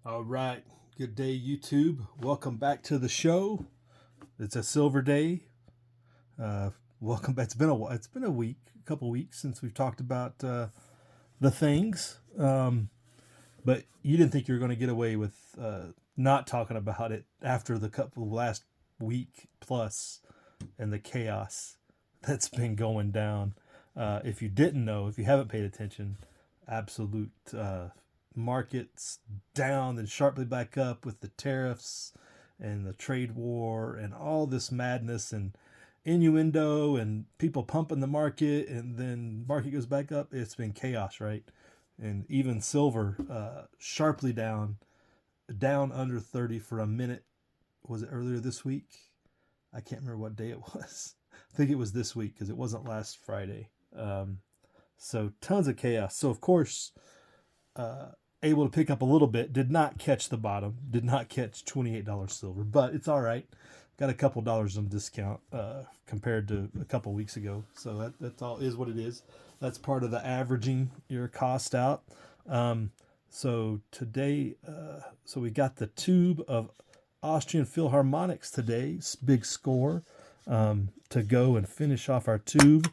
All right. Good day, YouTube. Welcome back to the show. It's a silver day. Uh, Welcome back. It's been a week, a couple weeks since we've talked about the things. But you didn't think you were going to get away with not talking about it after the couple last week plus and the chaos that's been going down. If you didn't know, if you haven't paid attention, absolute markets down and sharply back up with the tariffs and the trade war and all this madness and innuendo and people pumping the market, and then market goes back up. It's been chaos, right? And even silver sharply down under 30 for a minute. Was it earlier this week? I can't remember what day it was. I think it was this week because it wasn't last Friday. So tons of chaos. So of course, able to pick up a little bit. Did not catch the bottom. Did not catch $28 silver, but it's all right. Got a couple dollars on discount compared to a couple weeks ago. So that's all is what it is. That's part of the averaging your cost out. So today, so we got the tube of Austrian Philharmonics today. Big score to go and finish off our tube.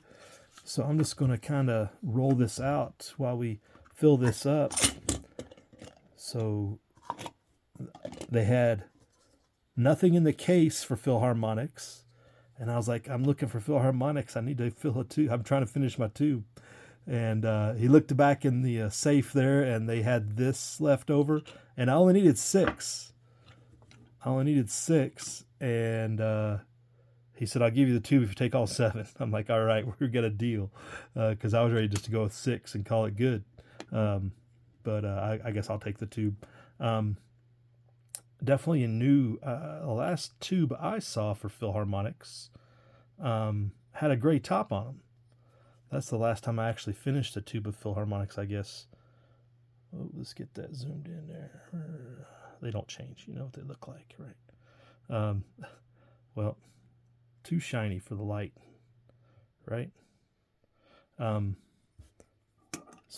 So I'm just going to kind of roll this out while we fill this up. So they had nothing in the case for Philharmonics. And I was like, I'm looking for Philharmonics. I need to fill a tube. I'm trying to finish my tube. And he looked back in the safe there, and they had this left over. And I only needed six. And he said, I'll give you the tube if you take all seven. I'm like, all right, we're going to deal. Because I was ready just to go with six and call it good. But I guess I'll take the tube. Definitely a new, the last tube I saw for Philharmonics had a gray top on them. That's the last time I actually finished a tube of Philharmonics, I guess. Oh, let's get that zoomed in there. They don't change. You know what they look like, right? Well, too shiny for the light, right? So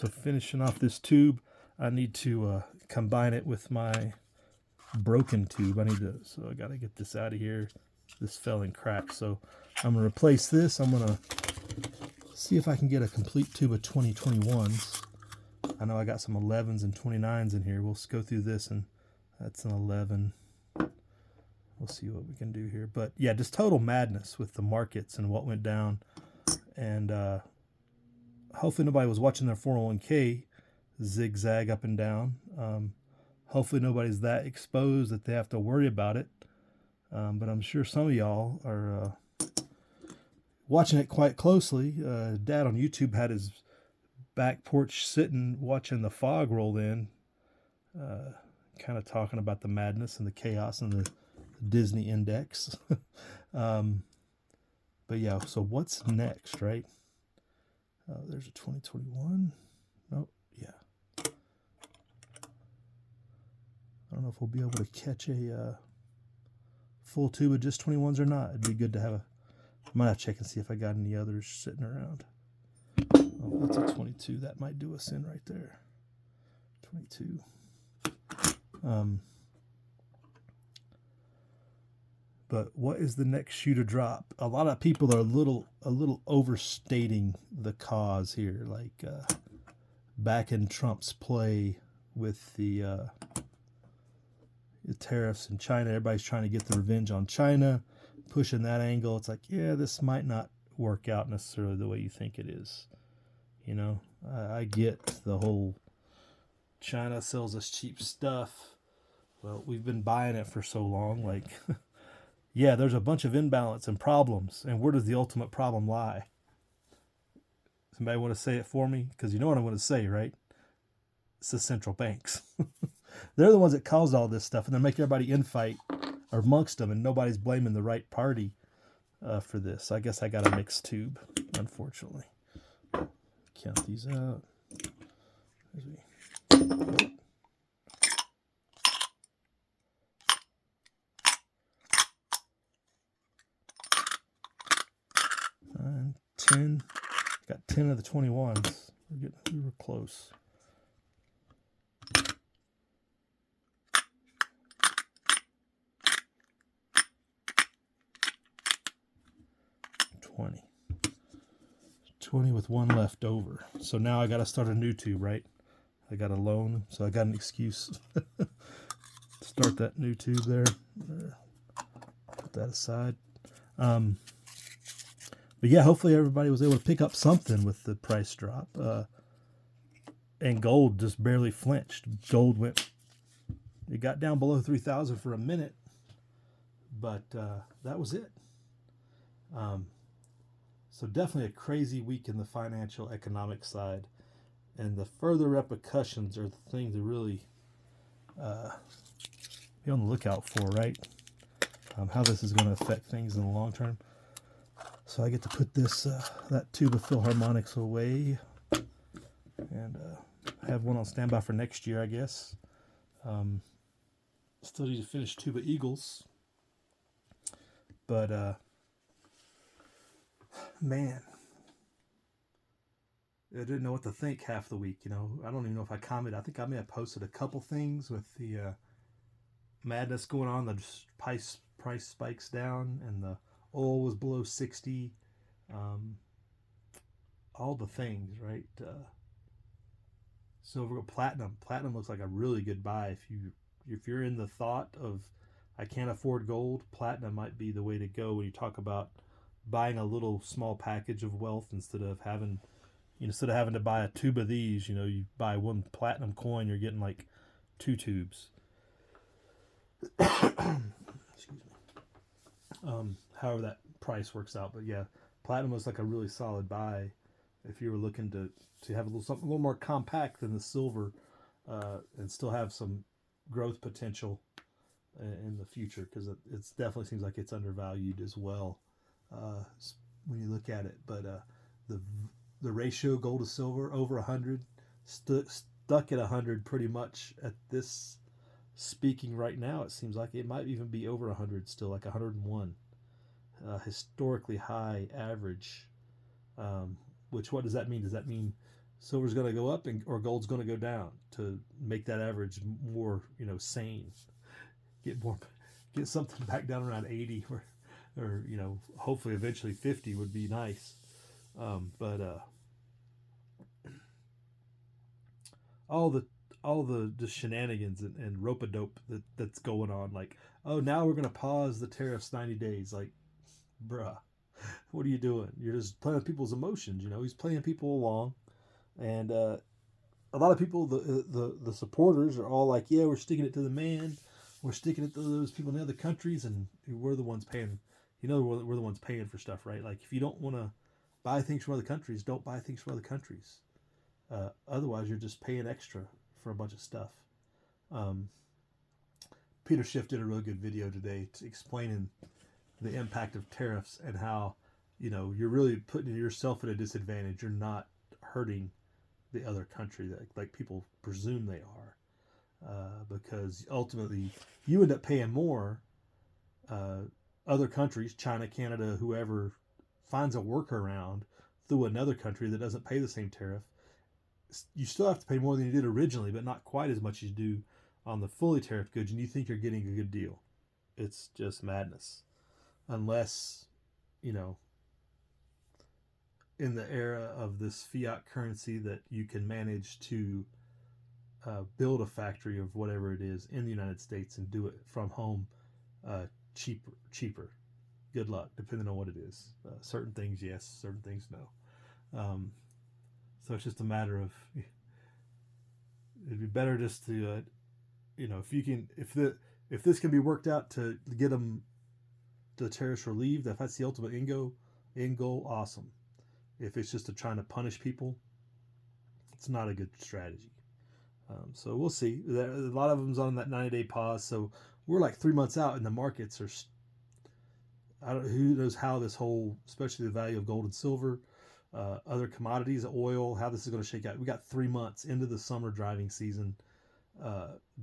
finishing off this tube, I need to combine it with my broken tube. So I got to get this out of here. This fell and cracked. So I'm going to replace this. I'm going to see if I can get a complete tube of 2021s. I know I got some 11s and 29s in here. We'll go through this, and that's an 11. We'll see what we can do here. But yeah, just total madness with the markets and what went down. And hopefully nobody was watching their 401k zigzag up and down. Hopefully nobody's that exposed that they have to worry about it. But I'm sure some of y'all are watching it quite closely. Dad on YouTube had his back porch sitting watching the fog roll in, kind of talking about the madness and the chaos and the Disney index. But yeah, so what's next, right? There's a 2021. Oh, yeah. I don't know if we'll be able to catch a full tube of just 21s or not. It'd be good to have I might have to check and see if I got any others sitting around. Oh, that's a 22. That might do us in right there. 22. But what is the next shoe to drop? A lot of people are a little overstating the cause here. Like back in Trump's play with the tariffs in China, everybody's trying to get the revenge on China, pushing that angle. It's like, yeah, this might not work out necessarily the way you think it is. You know, I get the whole China sells us cheap stuff. Well, we've been buying it for so long. Like, yeah, there's a bunch of imbalance and problems. And where does the ultimate problem lie? Somebody want to say it for me? Because you know what I'm going to say, right? It's the central banks. They're the ones that caused all this stuff, and they're making everybody infight amongst them, and nobody's blaming the right party for this. I guess I got a mixed tube, unfortunately. Count these out. Nine, 10. Got 10 of the 21s. We were close. 20. 20 with one left over. So now I got to start a new tube, right? I got a loan, so I got an excuse. Start that new tube there. Put that aside. But yeah, hopefully everybody was able to pick up something with the price drop. And gold just barely flinched. Gold it got down below 3,000 for a minute, but that was it. So definitely a crazy week in the financial economic side. And the further repercussions are the thing to really be on the lookout for, right? How this is going to affect things in the long term. So I get to put this that tube of Philharmonics away and have one on standby for next year, I guess. Still need to finish Tube of Eagles. But, man, I didn't know what to think half the week, you know. I don't even know if I commented. I think I may have posted a couple things with the madness going on. The price spikes down and the oil was below 60. All the things, right? Silver, platinum. Platinum looks like a really good buy. If you're in the thought of I can't afford gold, platinum might be the way to go when you talk about buying a little small package of wealth instead of having to buy a tube of these. You know, you buy one platinum coin, you're getting like 2 tubes. Excuse me. However that price works out, but yeah, platinum was like a really solid buy if you were looking to have something a little more compact than the silver, and still have some growth potential in the future, because it definitely seems like it's undervalued as well when you look at it. But the ratio gold to silver over 100, stuck at 100 pretty much at this speaking right now. It seems like it might even be over 100 still, like 101. Historically high average. Which, what does that mean? Does that mean silver's going to go up or gold's going to go down to make that average more, sane? Get something back down around 80 or hopefully eventually 50 would be nice. But all the shenanigans and rope-a-dope that's going on, like, oh, now we're going to pause the tariffs 90 days. Like, bruh, what are you doing? You're just playing with people's emotions. He's playing people along. And a lot of people, the supporters are all like, yeah, we're sticking it to the man. We're sticking it to those people in the other countries, and we're the ones paying. We're the ones paying for stuff, right? Like, if you don't want to buy things from other countries, don't buy things from other countries. Otherwise, you're just paying extra for a bunch of stuff. Peter Schiff did a really good video today explaining the impact of tariffs and how, you're really putting yourself at a disadvantage. You're not hurting the other country that like people presume they are, because ultimately you end up paying more. Other countries, China, Canada, whoever, finds a workaround through another country that doesn't pay the same tariff. You still have to pay more than you did originally, but not quite as much as you do on the fully tariff goods, and you think you're getting a good deal. It's just madness. Unless, in the era of this fiat currency that you can manage to build a factory of whatever it is in the United States and do it from home cheaper. Good luck, depending on what it is. Certain things, yes. Certain things, no. So it's just a matter of, it'd be better just to, if this can be worked out to get them the tariffs relieved, if that's the ultimate end goal, awesome. If it's just trying to punish people, it's not a good strategy. So we'll see. A lot of them's on that 90-day pause. So we're like 3 months out, and the markets are. Who knows how this whole, especially the value of gold and silver, other commodities, oil, how this is going to shake out. We got 3 months into the summer driving season,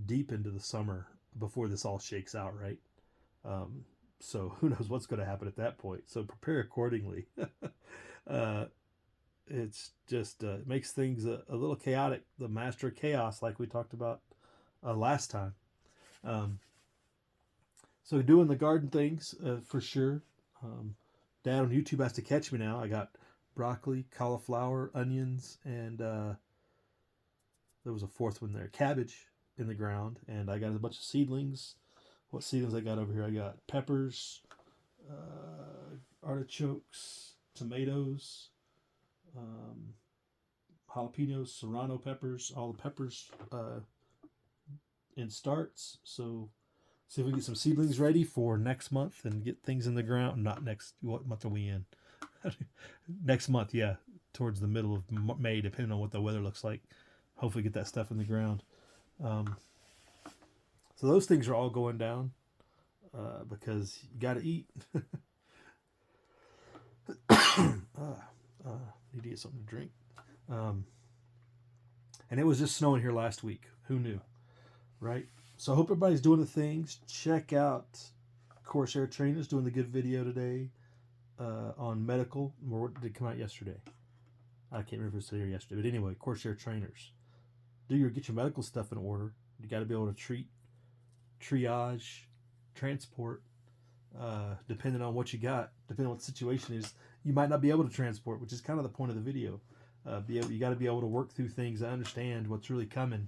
deep into the summer before this all shakes out, right? So who knows what's going to happen at that point. So prepare accordingly. It's just makes things a little chaotic. The master of chaos, like we talked about last time. So doing the garden things for sure. Dad on YouTube has to catch me now. I got broccoli, cauliflower, onions, and there was a fourth one there, cabbage in the ground, and I got a bunch of seedlings. What seedlings I got over here? I got peppers, artichokes, tomatoes, um, jalapenos, serrano peppers, all the peppers in starts. So see if we can get some seedlings ready for next month and get things in the ground. Not next. What month are we in? Next month, yeah, towards the middle of May, depending on what the weather looks like. Hopefully, get that stuff in the ground. So those things are all going down because you got to eat. Need to get something to drink. And it was just snowing here last week. Who knew, right? So I hope everybody's doing the things. Check out Corsair Trainers doing the good video today on medical. Or did it come out yesterday? I can't remember if it was today or yesterday. But anyway, Corsair Trainers. Get your medical stuff in order. You got to be able to treat, triage, transport, depending on what you got, depending on what the situation is. You might not be able to transport, which is kind of the point of the video. You got to be able to work through things and understand what's really coming.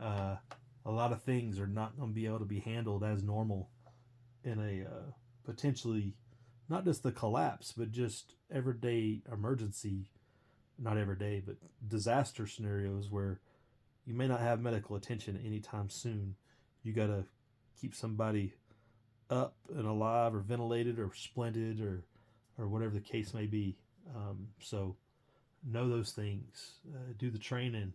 A lot of things are not going to be able to be handled as normal in a potentially, not just the collapse, but just everyday emergency, not everyday, but disaster scenarios where you may not have medical attention anytime soon. You got to keep somebody up and alive or ventilated or splendid or whatever the case may be. So know those things. Do the training.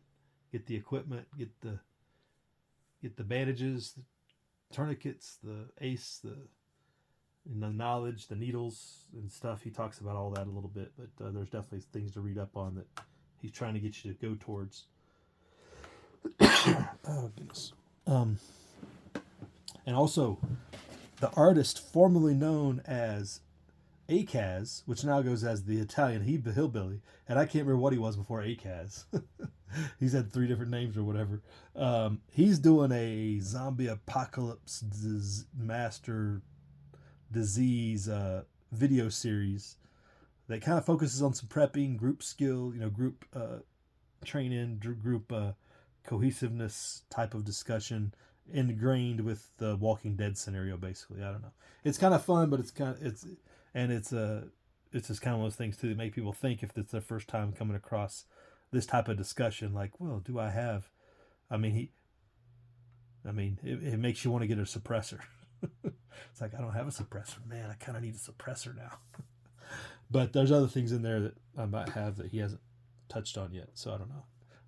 Get the equipment. Get the bandages, the tourniquets, the ACE, the knowledge, the needles and stuff. He talks about all that a little bit, but there's definitely things to read up on that he's trying to get you to go towards. Oh goodness. And also, the artist formerly known as Akaz, which now goes as the Italian Hillbilly, and I can't remember what he was before Akaz. He's had 3 different names or whatever. He's doing a zombie apocalypse master disease video series that kind of focuses on some prepping, group skill, group training, group cohesiveness type of discussion ingrained with the Walking Dead scenario. Basically, I don't know. It's kind of fun, but it's just kind of one of those things too that make people think if it's their first time coming across this type of discussion. Like, well, do I have? It makes you want to get a suppressor. It's like, I don't have a suppressor, man. I kind of need a suppressor now. But there's other things in there that I might have that he hasn't touched on yet, so I don't know.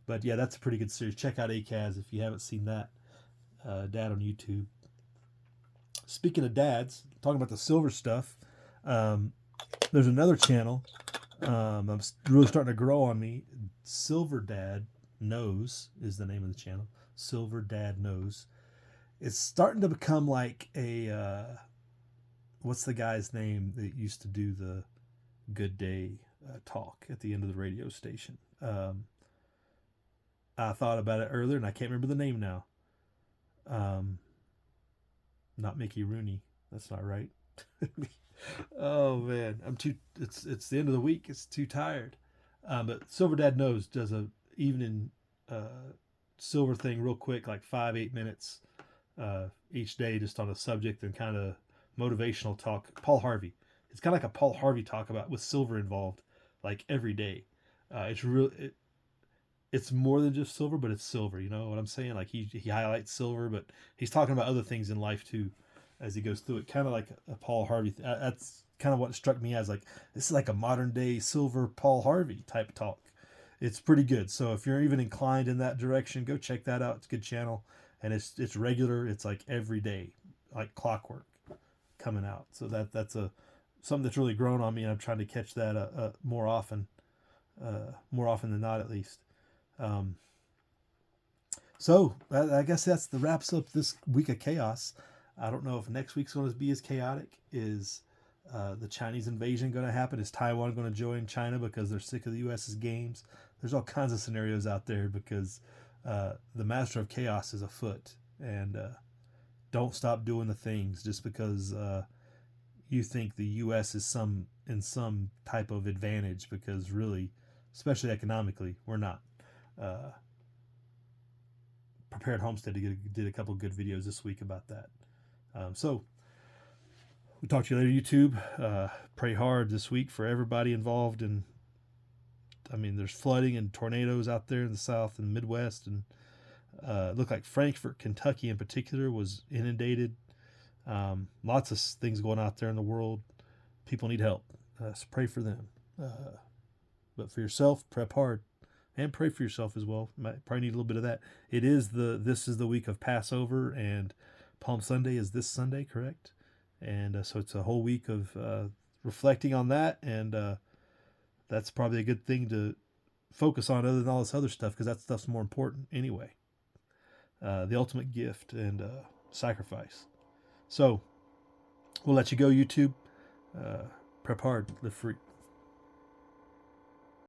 But yeah, that's a pretty good series. Check out Akaz if you haven't seen that. Dad on YouTube. Speaking of dads, talking about the silver stuff, there's another channel I'm really starting to grow on me. Silver Dad Knows is the name of the channel. Silver Dad Knows. It's starting to become like a what's the guy's name that used to do the Good Day talk at the end of the radio station? I thought about it earlier and I can't remember the name now. Not Mickey Rooney. That's not right. Oh man, it's the end of the week. It's too tired. But Silver Dad Knows does a evening silver thing real quick, like 5-8 minutes each day, just on a subject and kind of motivational talk. Paul Harvey. It's kind of like a Paul Harvey talk about with silver involved, like every day. It's more than just silver, but it's silver. You know what I'm saying? Like he highlights silver, but he's talking about other things in life too as he goes through it. Kind of like a Paul Harvey. That's kind of what struck me as like, this is like a modern day silver Paul Harvey type talk. It's pretty good. So if you're even inclined in that direction, go check that out. It's a good channel, and it's regular. It's like every day, like clockwork, coming out. So that's something that's really grown on me, and I'm trying to catch that more often than not, at least. So I guess that's the wraps up this week of chaos. I don't know if next week's going to be as chaotic. Is the Chinese invasion going to happen? Is Taiwan going to join China because they're sick of the U.S.'s games? There's all kinds of scenarios out there because the master of chaos is afoot. And don't stop doing the things just because you think the U.S. is some in some type of advantage, because really, especially economically, we're not. Prepared Homestead did a couple good videos this week about that. So we'll talk to you later, YouTube. Pray hard this week for everybody involved. And I mean, there's flooding and tornadoes out there in the South and Midwest, and it looked like Frankfort, Kentucky in particular was inundated. Lots of things going out there in the world. People need help. So pray for them. But for yourself, prep hard. And pray for yourself as well. Might probably need a little bit of that. This is the week of Passover, and Palm Sunday is this Sunday, correct? And so it's a whole week of reflecting on that, and that's probably a good thing to focus on, other than all this other stuff, because that stuff's more important anyway. The ultimate gift and sacrifice. So we'll let you go, YouTube. Prep hard, live free.